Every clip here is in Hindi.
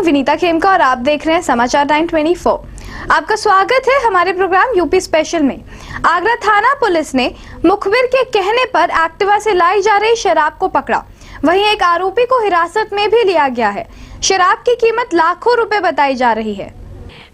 हूं विनीता खेमका और आप देख रहे हैं समाचार 924। आपका स्वागत है हमारे प्रोग्राम यूपी स्पेशल में। आगरा थाना पुलिस ने मुखबिर के कहने पर एक्टिवा से लाई जा रही शराब को पकड़ा। वहीं एक आरोपी को हिरासत में भी लिया गया है। शराब की कीमत लाखों रुपए बताई जा रही है।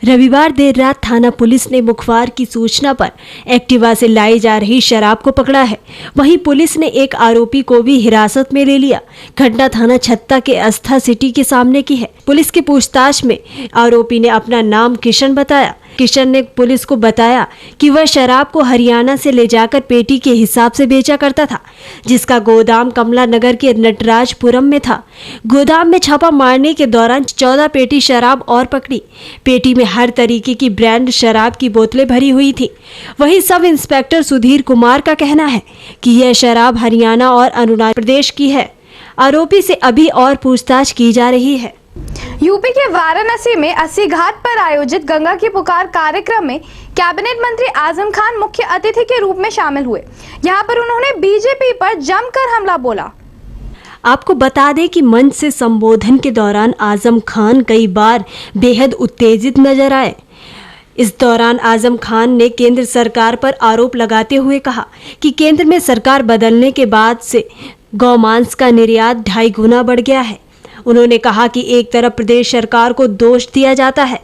रविवार देर रात थाना पुलिस ने मुखबिर की सूचना पर एक्टिवा से लाई जा रही शराब को पकड़ा है। वहीं पुलिस ने एक आरोपी को भी हिरासत में ले लिया। घटना थाना छत्ता के आस्था सिटी के सामने की है। पुलिस की पूछताछ में आरोपी ने अपना नाम किशन बताया। किशन ने पुलिस को बताया कि वह शराब को हरियाणा से ले जाकर पेटी के हिसाब से बेचा करता था, जिसका गोदाम कमला नगर के नटराजपुरम में था। गोदाम में छापा मारने के दौरान 14 पेटी शराब और पकड़ी। पेटी में हर तरीके की ब्रांड शराब की बोतलें भरी हुई थी। वहीं सब इंस्पेक्टर सुधीर कुमार का कहना है कि यह शराब हरियाणा और अरुणाचल प्रदेश की है। आरोपी से अभी और पूछताछ की जा रही है। यूपी के वाराणसी में 80 घाट पर आयोजित गंगा की पुकार कार्यक्रम में कैबिनेट मंत्री आजम खान मुख्य अतिथि के रूप में शामिल हुए। यहां पर उन्होंने बीजेपी पर जमकर हमला बोला। आपको बता दें कि मंच से संबोधन के दौरान आजम खान कई बार बेहद उत्तेजित नजर आए। इस दौरान आजम खान ने केंद्र सरकार पर आरोप लगाते हुए कहा कि केंद्र में सरकार बदलने के बाद से गौमांस का निर्यात 2.5 गुना बढ़ गया है। उन्होंने कहा कि एक तरफ प्रदेश सरकार को दोष दिया जाता है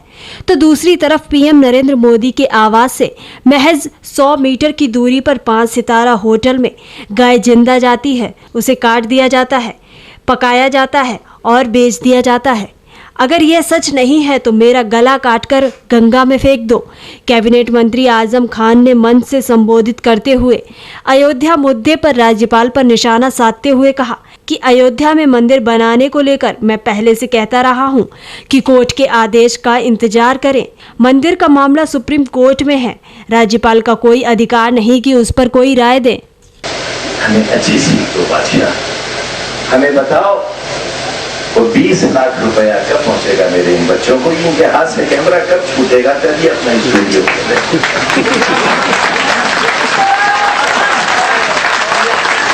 तो दूसरी तरफ पीएम नरेंद्र मोदी के आवास से महज 100 मीटर की दूरी पर 5 सितारा होटल में गाय जिंदा जाती है, उसे काट दिया जाता है, पकाया जाता है और बेच दिया जाता है। अगर यह सच नहीं है तो मेरा गला काटकर गंगा में फेंक दो। कैबिनेट मंत्री आजम खान ने मंच से संबोधित करते हुए अयोध्या मुद्दे पर राज्यपाल पर निशाना साधते हुए कहा कि अयोध्या में मंदिर बनाने को लेकर मैं पहले से कहता रहा हूं कि कोर्ट के आदेश का इंतजार करें। मंदिर का मामला सुप्रीम कोर्ट में है। राज्यपाल का कोई अधिकार नहीं कि उस पर कोई राय दे। हमें अच्छी सीख दो बादशाह। हमें बताओ वो 20 लाख रुपया कब पहुंचेगा मेरे इन बच्चों को? इनके हाथ से कैमरा कब छूटेगा? तभी अपना वीडियो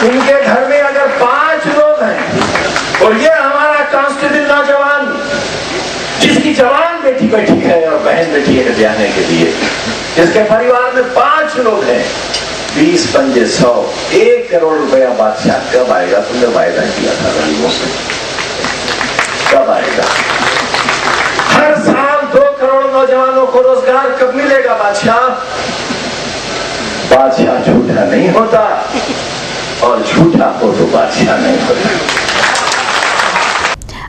इनके घर में अगर 5 लोग हैं और ये हमारा कांस्टेबल नौजवान जिसकी जवान बेटी बैठी है और बहन बेटी है ब्याहने के लिए, जिसके परिवार में 5 लोग हैं, 20 पंजे 100, 1 करोड़ रुपया बादशाह कब आएगा? तुमने वायदा किया था गरीबों से, कब आएगा? हर साल 2 करोड़ नौजवानों को रोजगार कब मिलेगा बादशाह? बादशाह झूठा नहीं होता और झूठा हो तो बादशाह नहीं होता।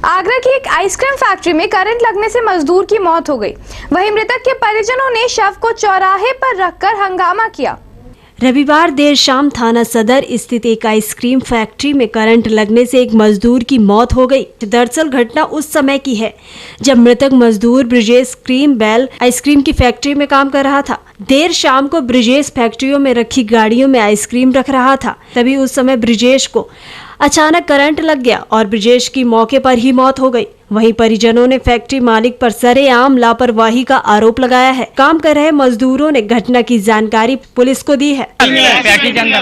आगरा की एक आइसक्रीम फैक्ट्री में करंट लगने से मजदूर की मौत हो गई। वहीं मृतक के परिजनों ने शव को चौराहे पर रखकर हंगामा किया। रविवार देर शाम थाना सदर स्थित एक आइसक्रीम फैक्ट्री में करंट लगने से एक मजदूर की मौत हो गई। दरअसल घटना उस समय की है जब मृतक मजदूर ब्रिजेश क्रीम बेल आइसक्रीम की फैक्ट्री में काम कर रहा था। देर शाम को ब्रिजेश फैक्ट्रियों में रखी गाड़ियों में आइसक्रीम रख रहा था। तभी उस समय ब्रिजेश को अचानक करंट लग गया और ब्रिजेश की मौके पर ही मौत हो गई। वहीं परिजनों ने फैक्ट्री मालिक पर सरेआम लापरवाही का आरोप लगाया है। काम कर रहे मजदूरों ने घटना की जानकारी पुलिस को दी है। फैक्ट्री के अंदर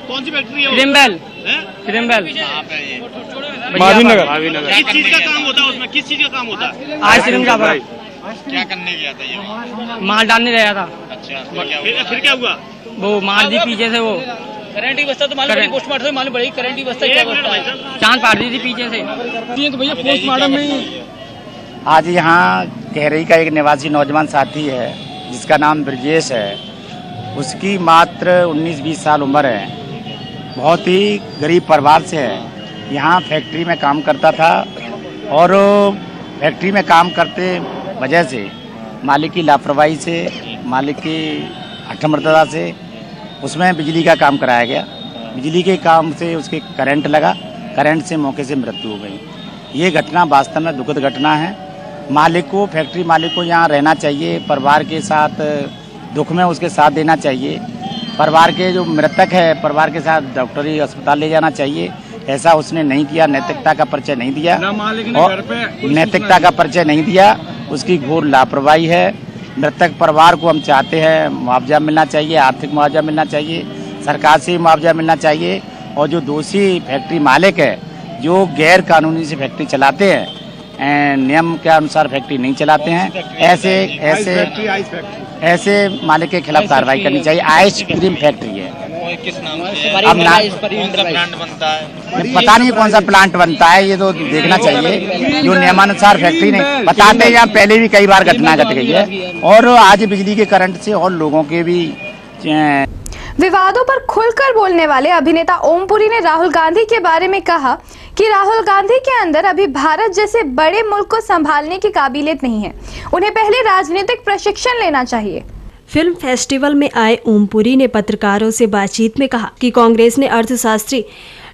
कौन सी फैक्ट्री है? क्रिम्बेल किस चीज का काम होता है उसमें? किस चीज का काम होता है? आइसक्रीम का। क्या करने गया था ये? माल डालने गया था। अच्छा, फिर क्या हुआ? वो मार दी पीछे से। वो करंट की बस्ता तो मालूम पड़ी, पोस्टमार्टम मालूम पड़ी। करंट की बस्ता क्या बस्ता? चांद पाड़ दी थी पीछे से। तो भैया पोस्टमार्टम में आज यहाँ कहरई का एक निवासी नौजवान साथी है जिसका नाम ब्रजेश है। उसकी मात्र 19-20 साल उम्र है। बहुत ही गरीब परिवार से है। यहाँ फैक्ट्री में काम करता था और फैक्ट्री में काम करते वजह से मालिक की लापरवाही से, मालिक की अठमर्दता से उसमें बिजली का काम कराया गया। बिजली के काम से उसके करंट लगा। करंट से मौके से मृत्यु हो गई। ये घटना वास्तव में दुखद घटना है। मालिक को, फैक्ट्री मालिक को यहाँ रहना चाहिए, परिवार के साथ दुख में उसके साथ देना चाहिए। परिवार के जो मृतक है परिवार के साथ डॉक्टरी अस्पताल ले जाना चाहिए। ऐसा उसने नहीं किया। नैतिकता का परिचय नहीं दिया और नैतिकता का परिचय नहीं दिया। उसकी घोर लापरवाही है। मृतक परिवार को हम चाहते हैं मुआवजा मिलना चाहिए, आर्थिक मुआवजा मिलना चाहिए, सरकार से मुआवजा मिलना चाहिए। और जो दोषी फैक्ट्री मालिक है जो गैर कानूनी से फैक्ट्री चलाते हैं, नियम के अनुसार फैक्ट्री नहीं चलाते हैं, ऐसे मालिक के खिलाफ कार्रवाई करनी चाहिए। आइसक्रीम फैक्ट्री है, किस नाम से अब ना कौन सा ब्रांड बनता है? पता नहीं कौन सा प्लांट बनता है, ये तो देखना चाहिए। जो नियमानुसार फैक्ट्री नहीं बताते हैं, यहाँ पहले भी कई बार घटना घट गई है और आज बिजली के करंट से और लोगों के भी। विवादों पर खुलकर बोलने वाले अभिनेता ओमपुरी ने राहुल गांधी के बारे में कहा कि राहुल गांधी के अंदर अभी भारत जैसे बड़े मुल्क को संभालने की काबिलियत नहीं है, उन्हें पहले राजनीतिक प्रशिक्षण लेना चाहिए। फिल्म फेस्टिवल में आए ओमपुरी ने पत्रकारों से बातचीत में कहा कि कांग्रेस ने अर्थशास्त्री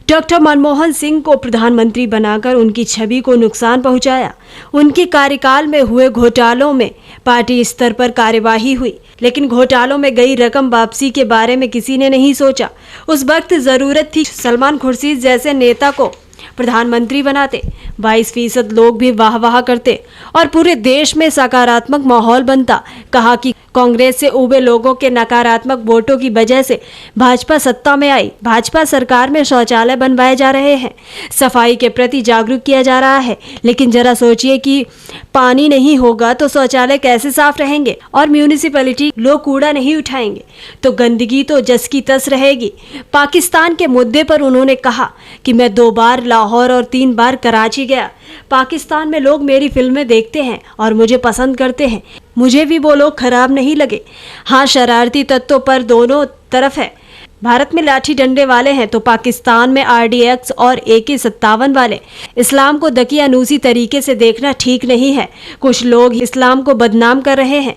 डॉक्टर मनमोहन सिंह को प्रधानमंत्री बनाकर उनकी छवि को नुकसान पहुंचाया। उनके कार्यकाल में हुए घोटालों में पार्टी स्तर पर कार्यवाही हुई, लेकिन घोटालों में गई रकम वापसी के बारे में किसी ने नहीं सोचा। उस वक्त जरूरत थी सलमान खुर्शीद जैसे नेता को प्रधानमंत्री बनाते, 22% लोग भी वाह वाह करते और पूरे देश में सकारात्मक माहौल बनता। कहा कि कांग्रेस से उबे लोगों के नकारात्मक वोटों की वजह से भाजपा सत्ता में आई। भाजपा सरकार में शौचालय बनवाए जा रहे हैं, सफाई के प्रति जागरूक किया जा रहा है, लेकिन जरा सोचिए कि पानी नहीं होगा तो शौचालय कैसे साफ रहेंगे और म्यूनिसिपैलिटी लोग कूड़ा नहीं उठाएंगे तो गंदगी तो जस की तस रहेगी। पाकिस्तान के मुद्दे पर उन्होंने कहा कि मैं 2 बार लाहौर और 3 बार कराची गया। पाकिस्तान में लोग मेरी फिल्में देखते हैं और मुझे पसंद करते हैं, मुझे भी वो लोग खराब नहीं लगे। हाँ, शरारती तत्वों पर दोनों तरफ है। भारत में लाठी डंडे वाले हैं तो पाकिस्तान में RDX और AK-57 वाले। इस्लाम को दकियानूसी तरीके से देखना ठीक नहीं है। कुछ लोग इस्लाम को बदनाम कर रहे हैं।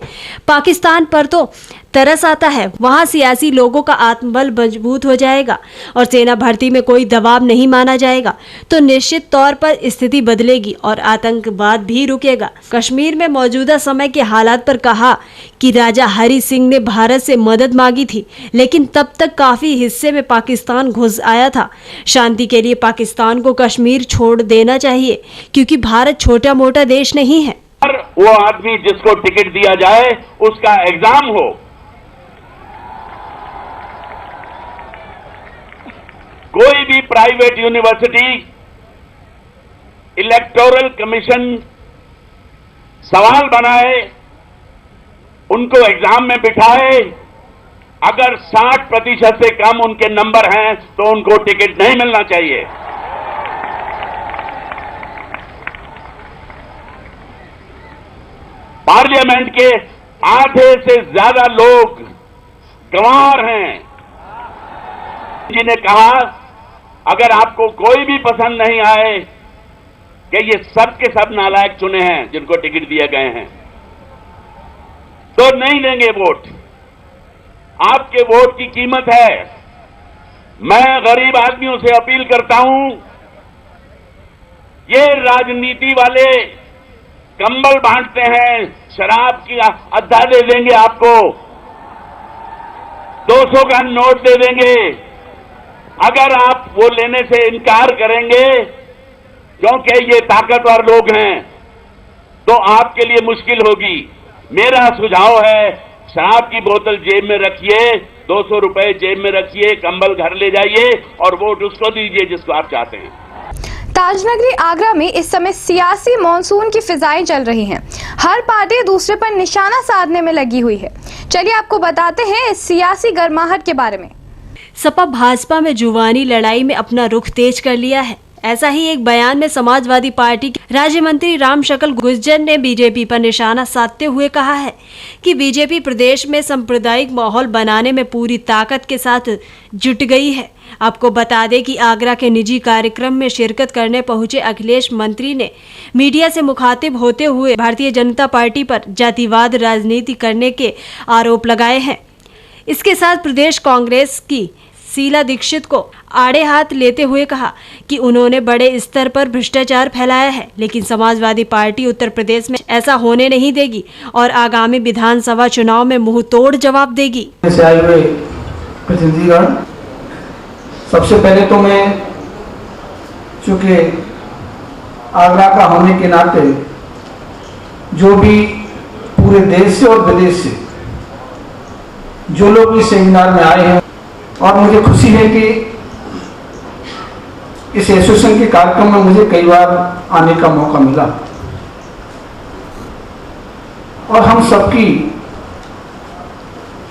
पाकिस्तान पर तो तरस आता है, वहाँ सियासी लोगों का आत्मबल मजबूत हो जाएगा और सेना भर्ती में कोई दबाव नहीं माना जाएगा तो निश्चित तौर पर स्थिति बदलेगी और आतंकवाद भी रुकेगा। कश्मीर में मौजूदा समय के हालात पर कहा कि राजा हरि सिंह ने भारत से मदद मांगी थी, लेकिन तब तक काफी हिस्से में पाकिस्तान घुस आया था। शांति के लिए पाकिस्तान को कश्मीर छोड़ देना चाहिए, क्योंकि भारत छोटा मोटा देश नहीं है। वो आदमी जिसको टिकट दिया जाए उसका एग्जाम हो। कोई भी प्राइवेट यूनिवर्सिटी इलेक्टोरल कमीशन सवाल बनाए, उनको एग्जाम में बिठाए, अगर 60% से कम उनके नंबर हैं तो उनको टिकट नहीं मिलना चाहिए। पार्लियामेंट के आधे से ज्यादा लोग गंवार हैं। जी ने कहा अगर आपको कोई भी पसंद नहीं आए कि ये सब के सब नालायक चुने हैं जिनको टिकट दिए गए हैं, तो नहीं देंगे वोट। आपके वोट की कीमत है। मैं गरीब आदमियों से अपील करता हूं, ये राजनीति वाले कंबल बांटते हैं, शराब की अद्धा दे देंगे आपको, 200 का नोट दे देंगे। अगर आप वो लेने से इनकार करेंगे क्योंकि ये ताकतवर लोग हैं तो आपके लिए मुश्किल होगी। मेरा सुझाव है, शराब की बोतल जेब में रखिए, 200 रुपए जेब में रखिए, कंबल घर ले जाइए और वोट उसको दीजिए जिसको आप चाहते हैं। ताजनगरी आगरा में इस समय सियासी मॉनसून की फिजाएं चल रही हैं। हर पार्टी दूसरे पर निशाना साधने में लगी हुई है। चलिए आपको बताते हैं इस सियासी गर्माहट के बारे में। सपा भाजपा में जुबानी लड़ाई में अपना रुख तेज कर लिया है। ऐसा ही एक बयान में समाजवादी पार्टी के राज्य मंत्री रामशक्ल गुर्जर ने बीजेपी पर निशाना साधते हुए कहा है कि बीजेपी प्रदेश में सांप्रदायिक माहौल बनाने में पूरी ताकत के साथ जुट गई है। आपको बता दें कि आगरा के निजी कार्यक्रम में शिरकत करने पहुंचे अखिलेश मंत्री ने मीडिया से मुखातिब होते हुए भारतीय जनता पार्टी पर जातिवाद राजनीति करने के आरोप लगाए हैं। इसके साथ प्रदेश कांग्रेस की शीला दीक्षित को आड़े हाथ लेते हुए कहा कि उन्होंने बड़े स्तर पर भ्रष्टाचार फैलाया है, लेकिन समाजवादी पार्टी उत्तर प्रदेश में ऐसा होने नहीं देगी और आगामी विधानसभा चुनाव में मुंह तोड़ जवाब देगी। प्रतिनिधिगण, सबसे पहले तो मैं चूंकि आगरा का होने के नाते जो भी पूरे देश से और विदेश से जो लोग इस सेमिनार में आए हैं, और मुझे खुशी है कि इस एसोसिएशन के कार्यक्रम में मुझे कई बार आने का मौका मिला और हम सबकी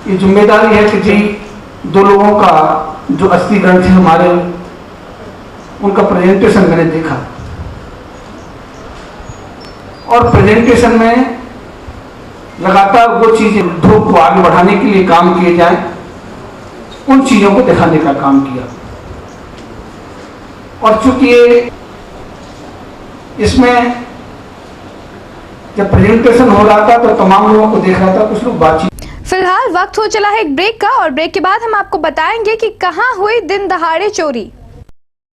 ये जिम्मेदारी है कि जी 2 लोगों का जो अस्थि ग्रंथ है हमारे, उनका प्रेजेंटेशन मैंने देखा और प्रेजेंटेशन में लगातार वो चीजें उद्योग को आगे बढ़ाने के लिए काम किए जाए, उन चीजों को दिखाने का काम किया। और चूंकि ये इसमें जब प्रेजेंटेशन हो रहा था तो तमाम लोगों को देख रहा था, कुछ लोग बातचीत। फिलहाल वक्त हो चला है एक ब्रेक का और ब्रेक के बाद हम आपको बताएंगे कि कहां हुई दिन दहाड़े चोरी।